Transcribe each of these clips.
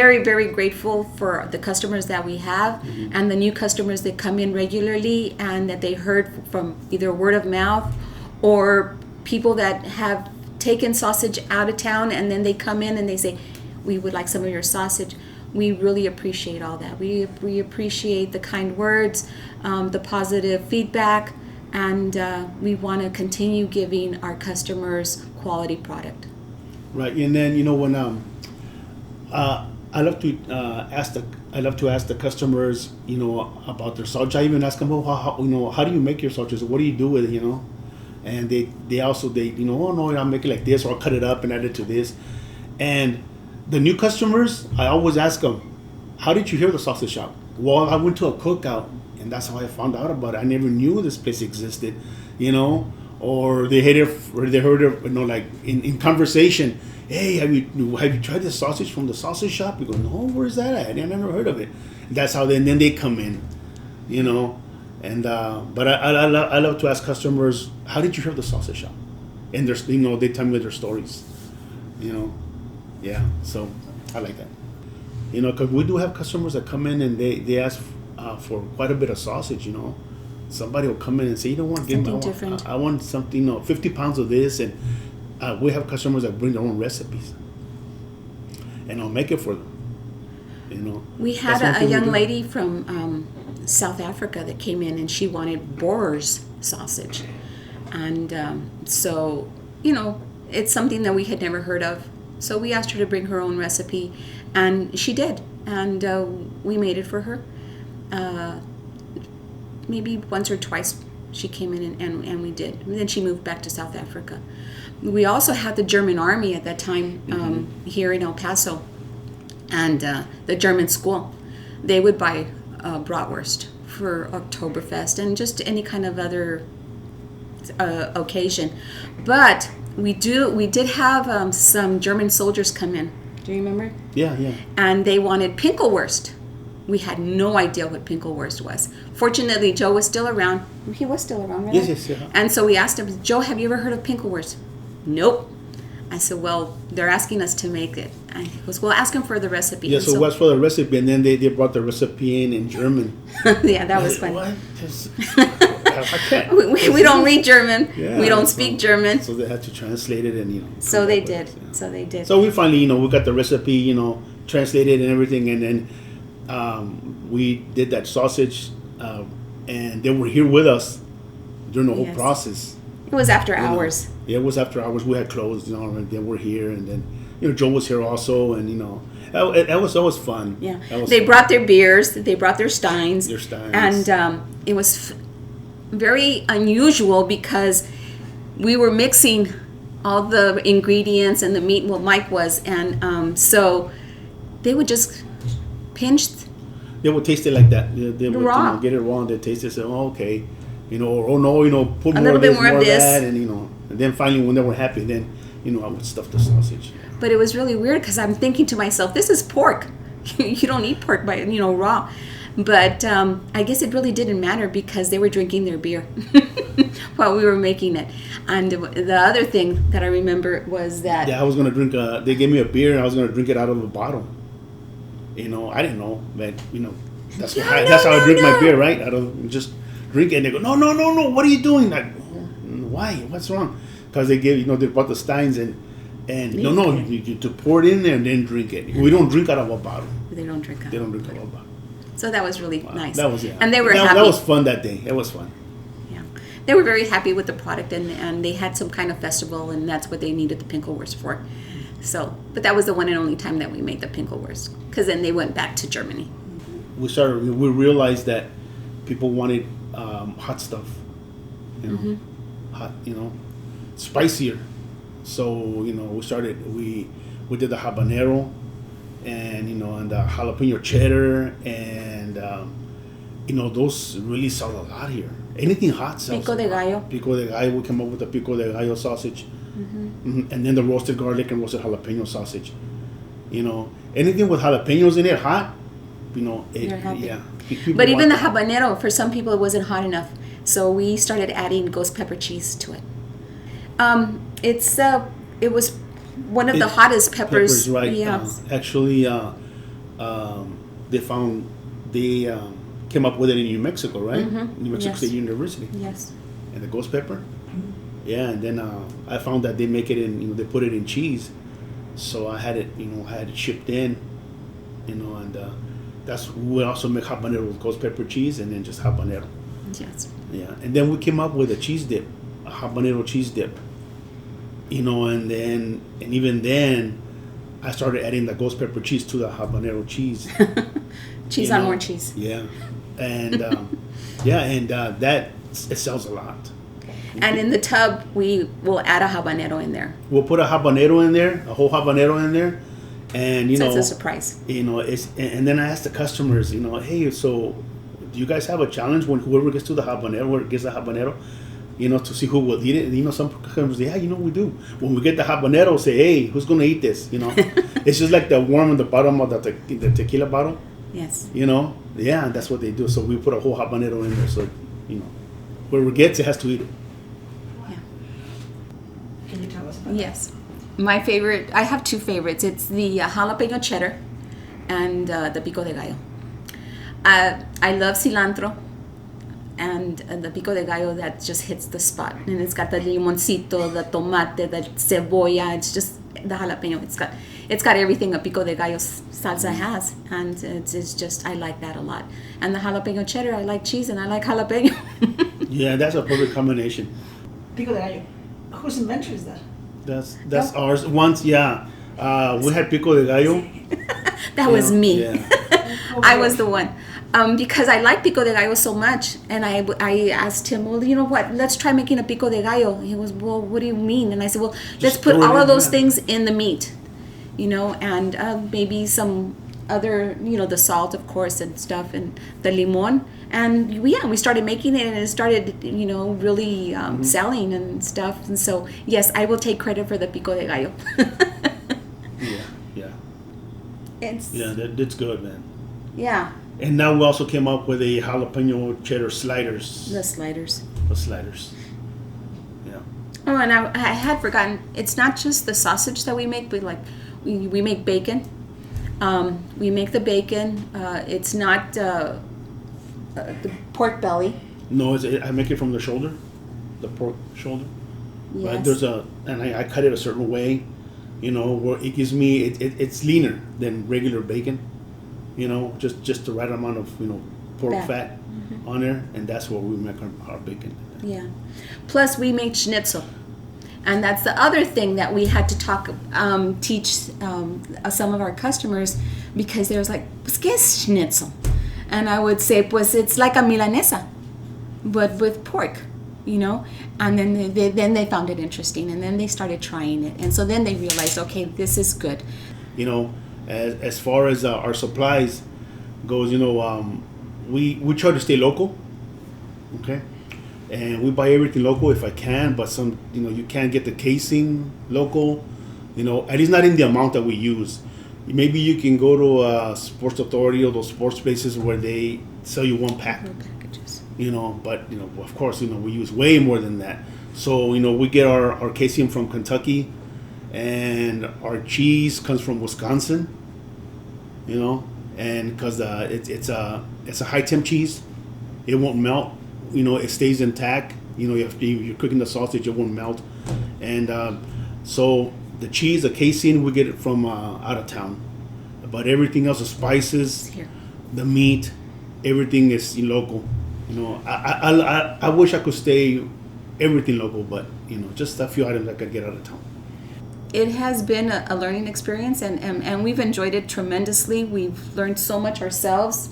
very, very grateful for the customers that we have and the new customers that come in regularly and that they heard from either word of mouth or people that have taken sausage out of town and then they come in and they say, we would like some of your sausage. We really appreciate all that. We appreciate the kind words, the positive feedback, and we want to continue giving our customers quality product. Right, and then when I love to ask the customers about their sausage. I even ask them, how do you make your sausage? What do you do with it? And they also oh no, I'll make it like this, or I'll cut it up and add it to this. And the new customers, I always ask them, how did you hear the sausage shop? Well, I went to a cookout, and that's how I found out about it. I never knew this place existed, or they heard it, like in conversation. Hey, have you tried this sausage from the sausage shop? You go, no, where's that at? I never heard of it. And that's how then they come in, And but I love to ask customers, how did you hear of the sausage shop? And there's they tell me their stories, Yeah, so I like that. Because we do have customers that come in and they ask for quite a bit of sausage. Somebody will come in and say, I want something, 50 pounds of this, and we have customers that bring their own recipes, and I'll make it for them. We had a young lady from South Africa that came in and she wanted Boer's sausage, and so it's something that we had never heard of. So we asked her to bring her own recipe, and she did, and we made it for her. Maybe once or twice she came in and we did. And then she moved back to South Africa. We also had the German army at that time here in El Paso, and the German school. They would buy bratwurst for Oktoberfest and just any kind of other occasion. But we did have some German soldiers come in. Do you remember? Yeah. And they wanted pinkelwurst. We had no idea what pinkelwurst was. Fortunately, Joe was still around. He was still around, right? Yes. Yeah. And so we asked him, Joe, have you ever heard of pinkelwurst? Nope. I said, well, they're asking us to make it. And he goes, well, ask him for the recipe. Yeah, so what's for the recipe? And then they brought the recipe in German. Yeah, that was funny. What? I can't. We don't read German. Yeah, we don't speak German. So they had to translate it and, So they did. Yeah. So they did. So we finally, we got the recipe, translated and everything. And then we did that sausage. And they were here with us during the whole process. It was after hours. Yeah, it was after hours. We had closed, and then we're here, and then Joe was here also, and that was fun. Yeah, they brought their beers, they brought their steins. And it was very unusual because we were mixing all the ingredients and the meat. Well, Mike was, and so they would just pinch. They would taste it like that. They would raw. Get it raw, and they taste it. Say, oh, okay. Or oh no, put a more little of bit this, more of this, that, and then finally when they were happy, then I would stuff the sausage. But it was really weird because I'm thinking to myself, this is pork. You don't eat pork by raw. But I guess it really didn't matter because they were drinking their beer while we were making it. And the other thing that I remember was that I was gonna drink. They gave me a beer, and I was gonna drink it out of a bottle. I didn't know, but that's how I drink my beer, right? Out of just. Drink it, and they go, no, what are you doing? Like, why? What's wrong? Because they give, they bought the steins and you to pour it in there and then drink it. We don't drink out of a bottle. They don't drink out of a bottle. So that was really nice. That was and they were happy. That was fun that day. It was fun. Yeah, they were very happy with the product, and they had some kind of festival, and that's what they needed the pinkelwurst for. So, but that was the one and only time that we made the pinkelwurst, because then they went back to Germany. We realized that people wanted hot stuff, hot, spicier. So we did the habanero, and and the jalapeno cheddar, and those really sell a lot here. Anything hot sells. Pico de gallo. Pico de gallo. We came up with the pico de gallo sausage, and then the roasted garlic and roasted jalapeno sausage. Anything with jalapenos in it, hot. You're happy. Yeah. But even the habanero, for some people, it wasn't hot enough. So we started adding ghost pepper cheese to it. It was one of the hottest peppers. Right. Yeah. Actually, they came up with it in New Mexico, right? New Mexico Yes. State University. Yes. And the ghost pepper. Yeah, and then I found that they make it in, they put it in cheese. So I had it, shipped in, and we also make habanero with ghost pepper cheese and then just habanero. Yes. Yeah, and then we came up with a cheese dip, a habanero cheese dip. And even then, I started adding the ghost pepper cheese to the habanero cheese. Cheese on more cheese. Yeah, and that it sells a lot. And in the tub, we will add a habanero in there. We'll put a habanero in there, a whole habanero in there, and So it's a surprise. And then I ask the customers, hey, so do you guys have a challenge when whoever gets to the habanero, gets the habanero, to see who will eat it? And some customers say, yeah, we do. When we get the habanero, say, hey, who's gonna eat this? It's just like the worm in the bottom of the tequila bottle. Yes. Yeah, that's what they do. So we put a whole habanero in there, so whoever gets it has to eat it. Can you tell us about Yes. My favorite, I have two favorites. It's the jalapeno cheddar and the pico de gallo. I love cilantro, and the pico de gallo, that just hits the spot. And it's got the limoncito, the tomate, the cebolla. It's just the jalapeno. It's got everything a pico de gallo salsa has, and it's just, I like that a lot. And the jalapeno cheddar, I like cheese and I like jalapeno. Yeah, that's a perfect combination. Pico de gallo? Whose invention is that? That's ours. Once, yeah, we had pico de gallo. That was me. Yeah. I was the one. Because I like pico de gallo so much, and I asked him, well, you know what, let's try making a pico de gallo. He was, well, what do you mean? And I said, well, let's put all of those things in the meat, and maybe some other, the salt, of course, and stuff, and the limon. And we started making it, and it started, really selling and stuff. And so, yes, I will take credit for the pico de gallo. Yeah. It's, That's good, man. yeah. And now we also came up with a jalapeno cheddar sliders. The sliders. The sliders. Yeah. Oh, and I had forgotten, it's not just the sausage that we make, but we make bacon. We make the bacon. It's not the pork belly. No, I make it from the shoulder, the pork shoulder. Yes. Right? I cut it a certain way, where it gives me, it's leaner than regular bacon. Just the right amount of pork fat on there, and that's what we make our bacon. Yeah. Plus, we make schnitzel, and that's the other thing that we had to teach some of our customers, because they was like, "Pues qué es schnitzel?" And I would say, "Pues it's like a milanesa, but with pork." And then they found it interesting, and then they started trying it, and so then they realized, okay, this is good. As far as our supplies goes, we try to stay local, okay, and we buy everything local if I can. But some, you can't get the casing local, at least not in the amount that we use. Maybe you can go to a Sports Authority or those sports places where they sell you one pack. Packages. But of course, we use way more than that. So we get our casing from Kentucky, and our cheese comes from Wisconsin. And because it's a high temp cheese, it won't melt. It stays intact. If you're cooking the sausage, it won't melt. And so the cheese, the casing, we get it from out of town. But everything else, the spices, Here. the meat, everything is local. I wish I could stay everything local, but just a few items I could get out of town. It has been a learning experience, and we've enjoyed it tremendously. We've learned so much ourselves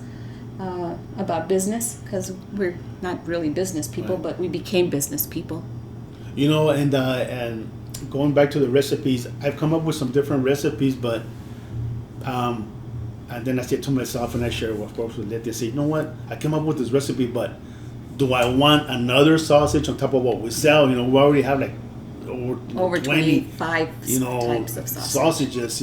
about business, because we're not really business people, Right. but we became business people. And going back to the recipes, I've come up with some different recipes, but and then I said to myself, and I share with folks with Leticia, say, you know what? I came up with this recipe, but do I want another sausage on top of what we sell? We already have over 25 types of sausage. sausages.